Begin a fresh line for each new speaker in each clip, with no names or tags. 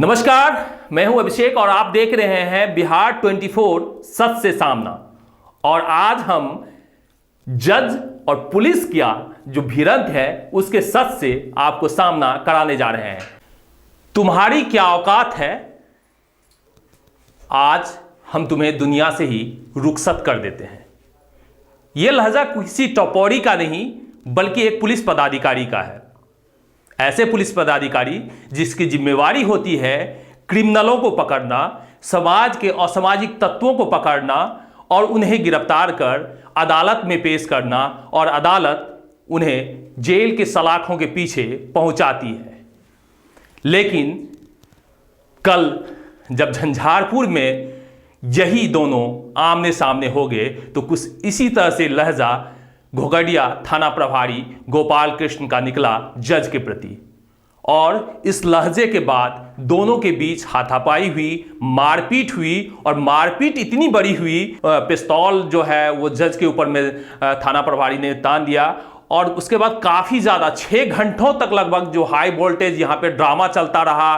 नमस्कार, मैं हूं अभिषेक और आप देख रहे हैं बिहार 24 सच से सामना। और आज हम जज और पुलिस का जो भिड़ंत है उसके सच से आपको सामना कराने जा रहे हैं। तुम्हारी क्या औकात है, आज हम तुम्हें दुनिया से ही रुखसत कर देते हैं। यह लहजा किसी टपोरी का नहीं बल्कि एक पुलिस पदाधिकारी का है। ऐसे पुलिस पदाधिकारी जिसकी जिम्मेवारी होती है क्रिमिनलों को पकड़ना, समाज के असामाजिक तत्वों को पकड़ना और उन्हें गिरफ्तार कर अदालत में पेश करना और अदालत उन्हें जेल के सलाखों के पीछे पहुंचाती है। लेकिन कल जब झंझारपुर में यही दोनों आमने सामने हो गए तो कुछ इसी तरह से लहजा घोघडिया थाना प्रभारी गोपाल कृष्ण का निकला जज के प्रति। और इस लहजे के बाद दोनों के बीच हाथापाई हुई, मारपीट हुई और मारपीट इतनी बड़ी हुई, पिस्तौल जो है वो जज के ऊपर में थाना प्रभारी ने तान दिया। और उसके बाद काफ़ी ज़्यादा 6 घंटों तक लगभग जो हाई वोल्टेज यहाँ पे ड्रामा चलता रहा।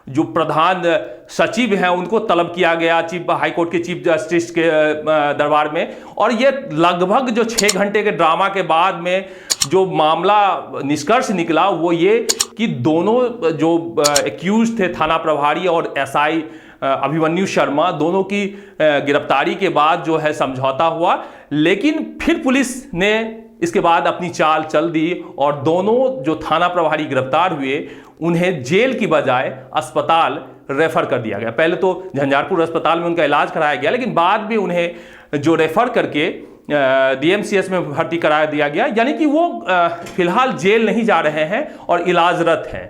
जो प्रधान सचिव हैं उनको तलब किया गया चीफ हाई कोर्ट के चीफ जस्टिस के दरबार में। और ये लगभग जो 6 घंटे के ड्रामा के बाद में जो मामला निष्कर्ष निकला वो ये कि दोनों जो एक्यूज थे थाना प्रभारी और एसआई अभिमन्यु शर्मा, दोनों की गिरफ्तारी के बाद जो है समझौता हुआ। लेकिन फिर पुलिस ने इसके बाद अपनी चाल चल दी और दोनों जो थाना प्रभारी गिरफ्तार हुए उन्हें जेल की बजाय अस्पताल रेफर कर दिया गया। पहले तो झंझारपुर अस्पताल में उनका इलाज कराया गया, लेकिन बाद में उन्हें जो रेफर करके डीएमसीएच में भर्ती करा दिया गया। यानी कि वो फिलहाल जेल नहीं जा रहे हैं और इलाजरत हैं।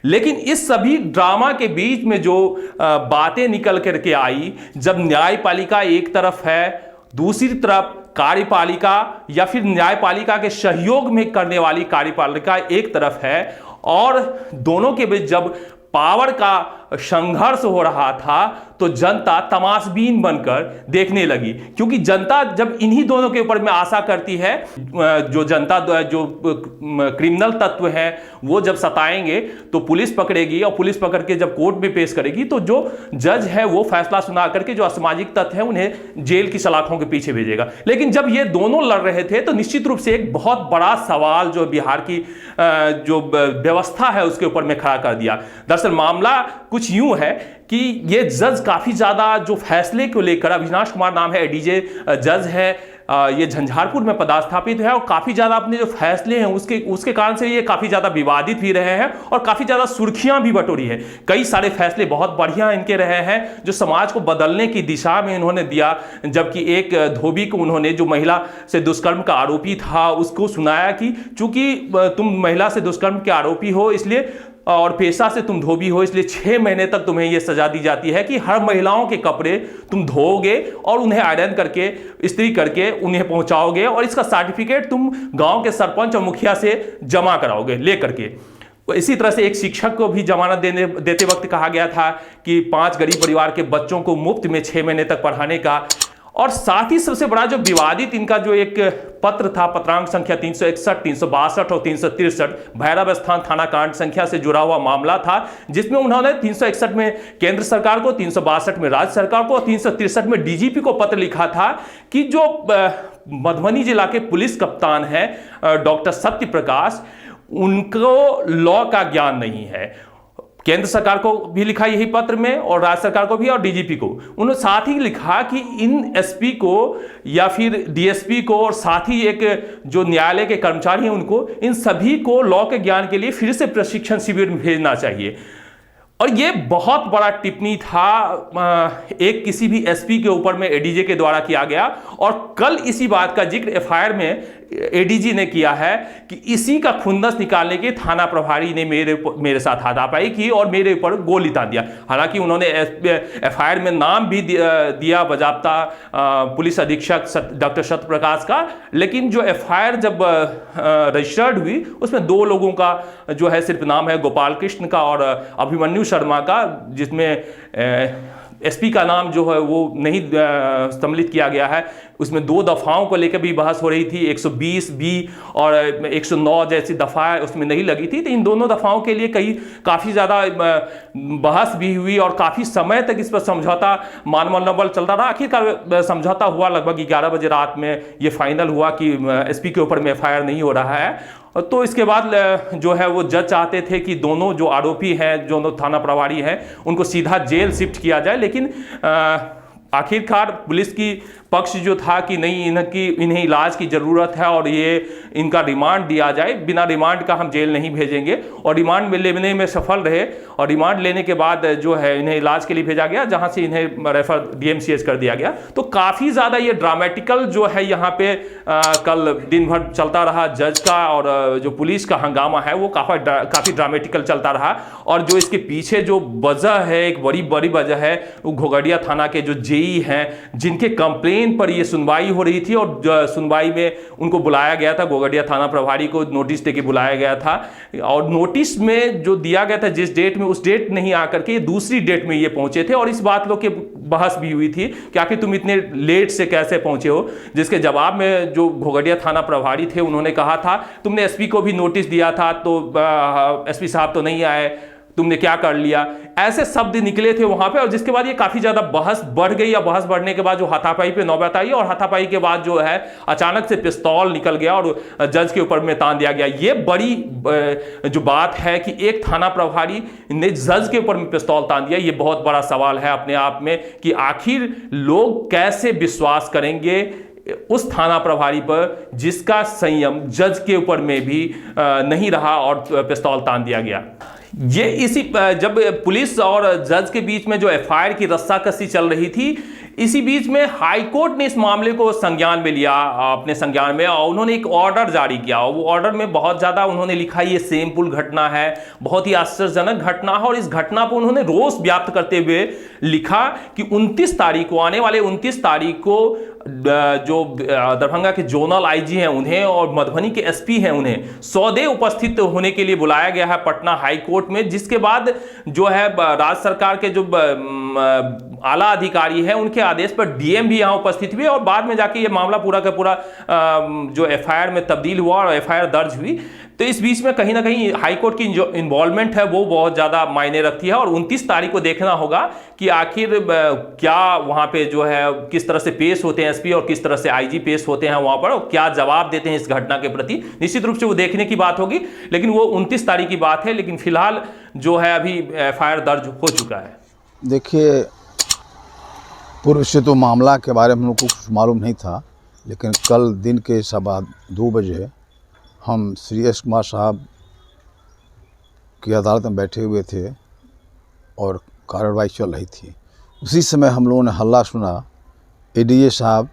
लेकिन इस सभी ड्रामा के बीच में जो बातें निकल करके आई, जब न्यायपालिका एक तरफ है, दूसरी तरफ कार्यपालिका या फिर न्यायपालिका के सहयोग में करने वाली कार्यपालिका एक तरफ है, और दोनों के बीच जब पावर का संघर्ष हो रहा था तो जनता तमाशबीन बनकर देखने लगी। क्योंकि जनता जब इन्हीं दोनों के ऊपर में आशा करती है, जो जनता जो क्रिमिनल तत्व हैं वो जब सताएंगे तो पुलिस पकड़ेगी और पुलिस पकड़ के जब कोर्ट में पेश करेगी तो जो जज है वो फैसला सुना करके जो असामाजिक तत्व है उन्हें जेल की सलाखों के पीछे भेजेगा। लेकिन जब ये दोनों लड़ रहे थे तो निश्चित रूप से एक बहुत बड़ा सवाल जो बिहार की जो व्यवस्था है उसके ऊपर में खड़ा कर दिया। दरअसल मामला कुछ यूं है कि ये जज काफी ज्यादा जो फैसले को लेकर, अविनाश कुमार नाम है, एडीजे जज है, ये झंझारपुर में पदस्थापित है और काफी ज्यादा अपने जो फैसले हैं उसके कारण से ये काफी ज्यादा विवादित भी रहे हैं और काफी ज्यादा सुर्खियां भी बटोरी है। कई सारे फैसले बहुत बढ़िया इनके रहे हैं जो समाज को बदलने की दिशा में इन्होंने दिया। जबकि एक धोबी को उन्होंने, जो महिला से दुष्कर्म का आरोपी था, उसको सुनाया कि चूंकि तुम महिला से दुष्कर्म के आरोपी हो इसलिए और पेशा से तुम धोबी हो इसलिए 6 महीने तक तुम्हें यह सजा दी जाती है कि हर महिलाओं के कपड़े तुम धोओगे और उन्हें आयरन करके, इस्त्री करके उन्हें पहुंचाओगे और इसका सर्टिफिकेट तुम गांव के सरपंच और मुखिया से जमा कराओगे लेकर के। इसी तरह से एक शिक्षक को भी जमानत देते वक्त कहा गया था कि 5 गरीब परिवार के बच्चों को मुफ्त में 6 महीने तक पढ़ाने का। और साथ ही सबसे बड़ा जो विवादित इनका जो एक पत्र था, पत्रांक संख्या 361, 362 और 363, भैरव स्थान थाना कांड संख्या से जुड़ा हुआ मामला था, जिसमें उन्होंने 361 में केंद्र सरकार को, 362 में राज्य सरकार को और 363 में डीजीपी को पत्र लिखा था कि जो मधुबनी जिला के पुलिस कप्तान हैं डॉक्टर सत्य प्रकाश, उनको लॉ का ज्ञान नहीं है। केंद्र सरकार को भी लिखा यही पत्र में और राज्य सरकार को भी और डीजीपी को। उन्होंने साथ ही लिखा कि इन एसपी को या फिर डीएसपी को और साथ ही एक जो न्यायालय के कर्मचारी हैं उनको, इन सभी को लॉ के ज्ञान के लिए फिर से प्रशिक्षण शिविर में भेजना चाहिए। और ये बहुत बड़ा टिप्पणी था एक किसी भी एसपी के ऊपर में एडीजे के द्वारा किया गया। और कल इसी बात का जिक्र एफआईआर में एडीजी ने किया है कि इसी का खुंदस निकालने के थाना प्रभारी ने मेरे साथ हाथापाई की और मेरे ऊपर गोली तान दिया। हालांकि उन्होंने एफआईआर में नाम भी दिया बाजाप्ता पुलिस अधीक्षक डॉक्टर सत्य प्रकाश का, लेकिन जो एफआईआर जब रजिस्टर्ड हुई उसमें 2 लोगों का जो है सिर्फ नाम है, गोपाल कृष्ण का और अभिमन्यु शर्मा का, जिसमें एसपी का नाम जो है वो नहीं सम्मिलित किया गया है। उसमें 2 दफ़ाओं को लेकर भी बहस हो रही थी, 120 बी और 109 जैसी दफ़ा उसमें नहीं लगी थी। तो इन दोनों दफ़ाओं के लिए काफ़ी ज़्यादा बहस भी हुई और काफ़ी समय तक इस पर समझौता मानवल चलता रहा। आखिरकार समझौता हुआ लगभग 11 बजे रात में। ये फाइनल हुआ कि एसपी के ऊपर में एफआईआर नहीं हो रहा है। तो इसके बाद जो है वो जज चाहते थे कि दोनों जो आरोपी हैं, जो थाना प्रभारी हैं, उनको सीधा जेल शिफ्ट किया जाए। लेकिन आखिरकार पुलिस की पक्ष जो था कि नहीं, इन्हें इलाज की ज़रूरत है और ये इनका रिमांड दिया जाए, बिना रिमांड का हम जेल नहीं भेजेंगे। और रिमांड लेने में सफल रहे और रिमांड लेने के बाद जो है इन्हें इलाज के लिए भेजा गया, जहां से इन्हें रेफर डीएमसीएच कर दिया गया। तो काफ़ी ज़्यादा ये ड्रामेटिकल जो है यहाँ पे कल दिन भर चलता रहा। जज का और जो पुलिस का हंगामा है वो काफ़ी ड्रामेटिकल चलता रहा। और जो इसके पीछे जो वजह है, एक बड़ी वजह है, वो घोघडिया थाना के जो जेई हैं, जिनके कंप्लेन पर ये सुनवाई हो रही थी और सुनवाई में उनको बुलाया गया था। घोघडिया थाना प्रभारी को नोटिस देके बुलाया गया था और नोटिस में जो दिया गया था जिस डेट में, उस डेट नहीं आकर के ये दूसरी डेट में ये पहुंचे थे। और इस बात लोग की बहस भी हुई थी कि आखिर तुम इतने लेट से कैसे पहुंचे हो, जिसके जवाब में जो घोघडिया थाना प्रभारी थे उन्होंने कहा था तुमने एसपी को भी नोटिस दिया था तो एसपी साहब तो नहीं आए, तुमने क्या कर लिया, ऐसे शब्द निकले थे वहां पे। और जिसके बाद ये काफी ज्यादा बहस बढ़ गई। या बहस बढ़ने के बाद जो हाथापाई पे नौबत आई और हाथापाई के बाद जो है अचानक से पिस्तौल निकल गया और जज के ऊपर में तान दिया गया। ये बड़ी जो बात है कि एक थाना प्रभारी ने जज के ऊपर में पिस्तौल तान दिया, ये बहुत बड़ा सवाल है अपने आप में कि आखिर लोग कैसे विश्वास करेंगे उस थाना प्रभारी पर जिसका संयम जज के ऊपर में भी नहीं रहा और पिस्तौल तान दिया गया। ये इसी जब पुलिस और जज के बीच में जो एफआईआर की रस्साकसी चल रही थी, इसी बीच में हाईकोर्ट ने इस मामले को संज्ञान में लिया, अपने संज्ञान में, और उन्होंने एक ऑर्डर जारी किया। और वो ऑर्डर में बहुत ज़्यादा उन्होंने लिखा ये सेमफुल घटना है, बहुत ही आश्चर्यजनक घटना है। और इस घटना पर उन्होंने रोष व्यक्त करते हुए लिखा कि 29 तारीख को, आने वाले 29 तारीख को जो दरभंगा के जोनल आईजी हैं उन्हें और मधुबनी के एसपी हैं उन्हें सौदे उपस्थित होने के लिए बुलाया गया है पटना हाई कोर्ट में। जिसके बाद जो है राज्य सरकार के जो आला अधिकारी हैं उनके आदेश पर डीएम भी यहां उपस्थित हुए और बाद में जाके ये मामला पूरा का पूरा जो एफआईआर में तब्दील हुआ और एफआईआर दर्ज हुई। तो इस बीच में कहीं ना कहीं हाईकोर्ट की जो इन्वॉल्वमेंट है वो बहुत ज़्यादा मायने रखती है। और 29 तारीख को देखना होगा कि आखिर क्या वहाँ पे जो है किस तरह से पेश होते हैं एसपी और किस तरह से आईजी पेश होते हैं वहाँ पर, और क्या जवाब देते हैं इस घटना के प्रति। निश्चित रूप से वो देखने की बात होगी, लेकिन वो 29 तारीख की बात है। लेकिन फिलहाल जो है अभी एफआईआर दर्ज हो चुका है।
देखिए, पूर्व से तो मामला के बारे में हम लोग को कुछ मालूम नहीं था, लेकिन कल दिन के 2:15 बजे हम श्री एस कुमार साहब की अदालत में बैठे हुए थे और कार्रवाई चल रही थी। उसी समय हम लोगों ने हल्ला सुना, एडीए साहब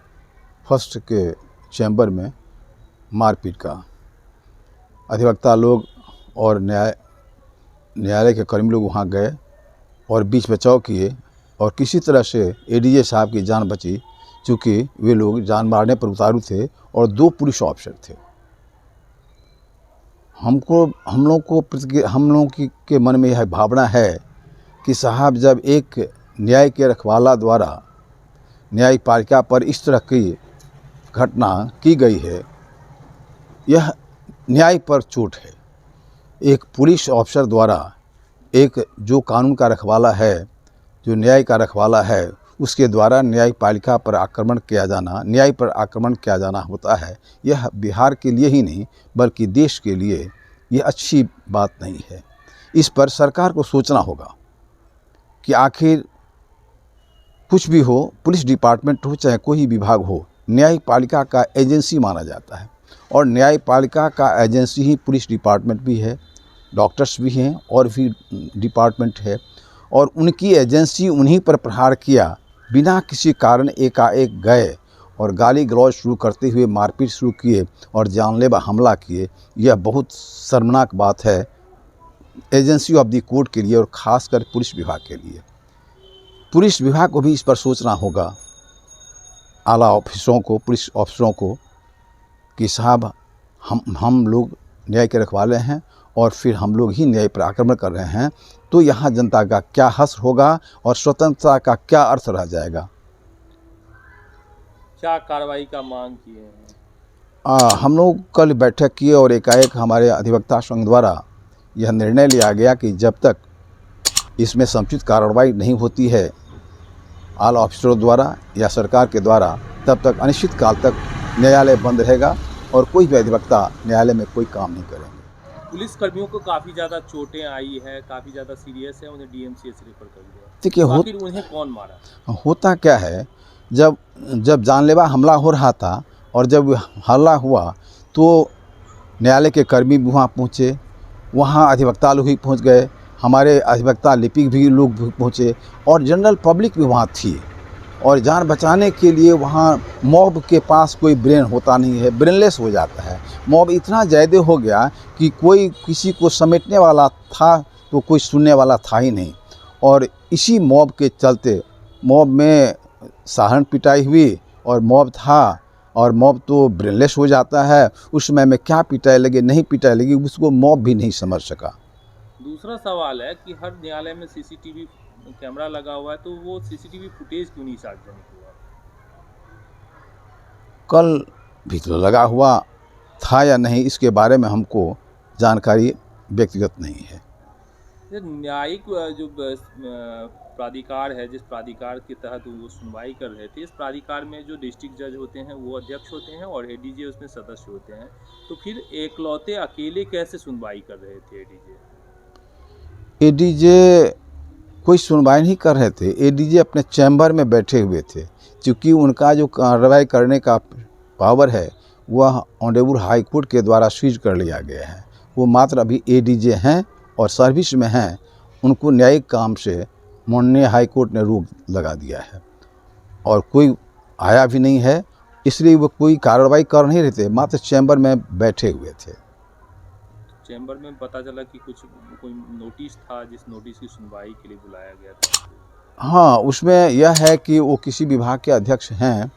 फर्स्ट के चैम्बर में मारपीट का। अधिवक्ता लोग और न्यायालय के कर्मी लोग वहाँ गए और बीच बचाव किए और किसी तरह से एडीए साहब की जान बची, चूँकि वे लोग जान मारने पर उतारू थे और 2 पुलिस ऑफिसर थे। हम लोगों के मन में यह भावना है कि साहब, जब एक न्याय के रखवाला द्वारा न्यायपालिका पर इस तरह की घटना की गई है, यह न्याय पर चोट है। एक पुलिस ऑफिसर द्वारा एक जो कानून का रखवाला है, जो न्याय का रखवाला है, उसके द्वारा न्यायपालिका पर आक्रमण किया जाना, न्याय पर आक्रमण किया जाना होता है, यह बिहार के लिए ही नहीं बल्कि देश के लिए यह अच्छी बात नहीं है। इस पर सरकार को सोचना होगा कि आखिर कुछ भी हो, पुलिस डिपार्टमेंट हो चाहे कोई विभाग हो, न्यायपालिका का एजेंसी माना जाता है और न्यायपालिका का एजेंसी ही पुलिस डिपार्टमेंट भी है, डॉक्टर्स भी हैं और भी डिपार्टमेंट है। और उनकी एजेंसी उन्हीं पर प्रहार किया, बिना किसी कारण एकाएक गए और गाली गलौज शुरू करते हुए मारपीट शुरू किए और जानलेवा हमला किए। यह बहुत शर्मनाक बात है एजेंसी ऑफ द कोर्ट के लिए और ख़ासकर पुलिस विभाग के लिए। पुलिस विभाग को भी इस पर सोचना होगा, आला ऑफिसरों को, पुलिस ऑफिसरों को, कि साहब हम लोग न्याय के रखवाले हैं और फिर हम लोग ही न्याय पर आक्रमण कर रहे हैं, तो यहाँ जनता का क्या हश्र होगा और स्वतंत्रता का क्या अर्थ रह जाएगा।
क्या कार्रवाई का मांग किए हैं?
हम लोग कल बैठक किए और एकाएक हमारे अधिवक्ता संघ द्वारा यह निर्णय लिया गया कि जब तक इसमें समुचित कार्रवाई नहीं होती है आल ऑफिसरों द्वारा या सरकार के द्वारा, तब तक अनिश्चित काल तक न्यायालय बंद रहेगा और कोई भी अधिवक्ता न्यायालय में कोई काम नहीं करेंगे।
पुलिस कर्मियों को काफ़ी ज़्यादा चोटें आई है, काफ़ी ज़्यादा सीरियस है, उन्हें डीएमसीएच रेफर कर दिया।
देखिए
आखिर उन्हें कौन मारा?
होता क्या है, जब जानलेवा हमला हो रहा था और जब हल्ला हुआ तो न्यायालय के कर्मी भी वहाँ पहुँचे, वहाँ अधिवक्ता लोग भी पहुँच गए, हमारे अधिवक्ता लिपिक भी लोग भी पहुँचे और जनरल पब्लिक भी वहाँ थी। और जान बचाने के लिए वहाँ मॉब के पास कोई ब्रेन होता नहीं है, ब्रेनलेस हो जाता है। मॉब इतना ज़्यादा हो गया कि कोई किसी को समेटने वाला था तो कोई सुनने वाला था ही नहीं। और इसी मॉब के चलते मॉब में सहारण पिटाई हुई और मॉब था और मॉब तो ब्रेनलेस हो जाता है। उस समय में क्या पिटाई लगी नहीं पिटाई लगी उसको मॉब भी नहीं समझ सका।
दूसरा सवाल है कि हर न्यायालय में सीसीटीवी कैमरा लगा हुआ है, तो वो सीसीटीवी फुटेज क्यों नहीं सार्वजनिक हुआ?
कल भी तो लगा हुआ था या नहीं इसके बारे में हमको जानकारी व्यक्तिगत नहीं है।
न्यायिक जो प्राधिकार है, जिस प्राधिकार के तहत वो सुनवाई कर रहे थे, इस प्राधिकार में जो डिस्ट्रिक्ट जज होते हैं वो अध्यक्ष होते हैं और एडीजे उसमें सदस्य होते हैं, तो फिर एकलौते अकेले कैसे सुनवाई कर रहे थे
एडीजे कोई सुनवाई नहीं कर रहे थे। एडीजे अपने चैम्बर में बैठे हुए थे, क्योंकि उनका जो कार्रवाई करने का पावर है वह ऑनरेबल हाई कोर्ट के द्वारा सीज कर लिया गया है। वो मात्र अभी एडीजे हैं और सर्विस में हैं, उनको न्यायिक काम से माननीय हाई कोर्ट ने रोक लगा दिया है और कोई आया भी नहीं है, इसलिए वो कोई कार्रवाई कर नहीं रहे थे, मात्र चैम्बर में बैठे हुए थे।
चैम्बर में पता चला कि कोई नोटिस था जिस नोटिस की सुनवाई के लिए बुलाया गया था।
हाँ, उसमें यह है कि वो किसी विभाग के अध्यक्ष हैं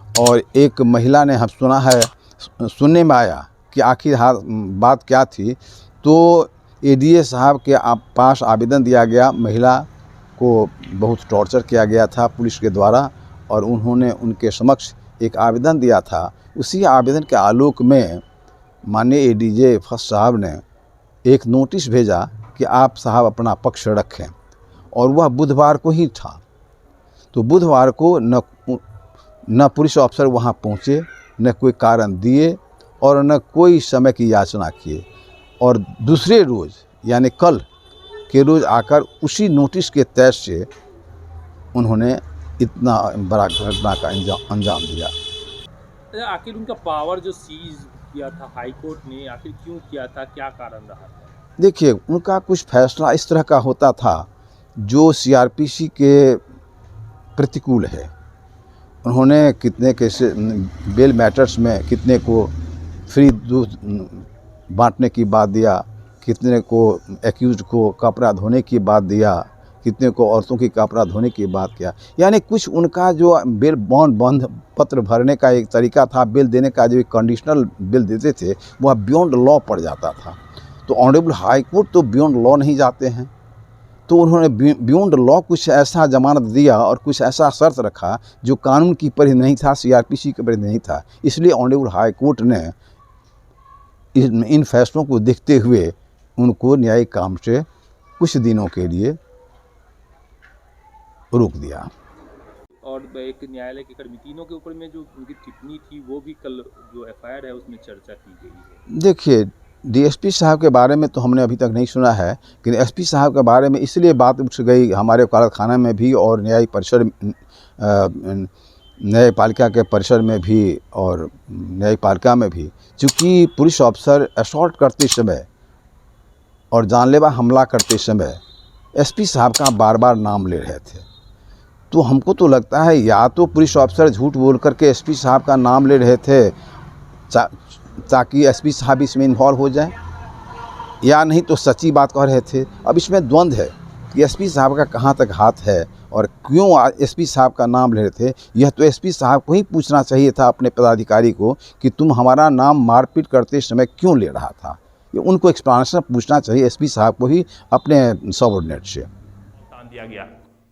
और एक महिला ने हम सुनने में आया कि आखिर बात क्या थी, तो एडीए साहब के पास आवेदन दिया गया। महिला को बहुत टॉर्चर किया गया था पुलिस के द्वारा और उन्होंने उनके समक्ष एक आवेदन दिया था। उसी आवेदन के आलोक में माननीय एडीजे फर्स्ट साहब ने एक नोटिस भेजा कि आप साहब अपना पक्ष रखें, और वह बुधवार को ही था। तो बुधवार को न पुलिस अफसर वहां पहुंचे, न कोई कारण दिए और न कोई समय की याचना किए, और दूसरे रोज़ यानी कल के रोज़ आकर उसी नोटिस के तहत से उन्होंने इतना बड़ा घटना का अंजाम दिया।
आखिर उनका पावर जो सीज किया था हाई कोर्ट ने, आखिर क्यों किया था, क्या कारण रहा था?
देखिए, उनका कुछ फैसला इस तरह का होता था जो सीआरपीसी के प्रतिकूल है। उन्होंने कितने कैसे बेल मैटर्स में कितने को फ्री दूध बांटने की बात दिया, कितने को एक्यूज को कपड़ा धोने की बात दिया, कितने को औरतों की कपड़ा धोने की बात किया। यानी कुछ उनका जो बेल बॉन्ड पत्र भरने का एक तरीका था, बेल देने का जो एक कंडीशनल बेल देते थे, वह बियॉन्ड लॉ पड़ जाता था। तो ऑनरेबल हाई कोर्ट तो बियॉन्ड लॉ नहीं जाते हैं, तो उन्होंने बियॉन्ड लॉ कुछ ऐसा जमानत दिया और कुछ ऐसा शर्त रखा जो कानून की परिधि नहीं था, सीआरपीसी की परिधि नहीं था। इसलिए ऑनरेबल हाई कोर्ट ने इन फैसलों को देखते हुए उनको न्यायिक काम से कुछ दिनों के लिए रोक दिया।
और एक न्यायालय के कर्मी तीनों के ऊपर में जो उनकी टिप्पणी थी वो भी कल जो एफआईआर है उसमें चर्चा की गई है।
देखिए, डीएसपी साहब के बारे में तो हमने अभी तक नहीं सुना है, लेकिन एसपी साहब के बारे में इसलिए बात उठ गई हमारे वकालत खाना में भी और न्यायपालिका के परिसर में भी और न्यायपालिका में भी, चूँकि पुलिस ऑफिसर असॉल्ट करते समय और जानलेवा हमला करते समय एसपी साहब का बार बार नाम ले रहे थे। तो हमको तो लगता है या तो पुलिस ऑफिसर झूठ बोल करके एसपी साहब का नाम ले रहे थे ताकि एसपी साहब इसमें इन्वॉल्व हो जाए, या नहीं तो सच्ची बात कह रहे थे। अब इसमें द्वंद्व है कि एसपी साहब का कहाँ तक हाथ है और क्यों एसपी साहब का नाम ले रहे थे। यह तो एसपी साहब को ही पूछना चाहिए था अपने पदाधिकारी को कि तुम हमारा नाम मारपीट करते समय क्यों ले रहा था। ये उनको एक्सप्लेनेशन पूछना चाहिए एसपी साहब को ही अपने सबऑर्डिनेट से।
दिया गया।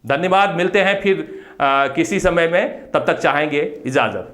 धन्यवाद, मिलते हैं फिर किसी समय में, तब तक चाहेंगे इजाजत।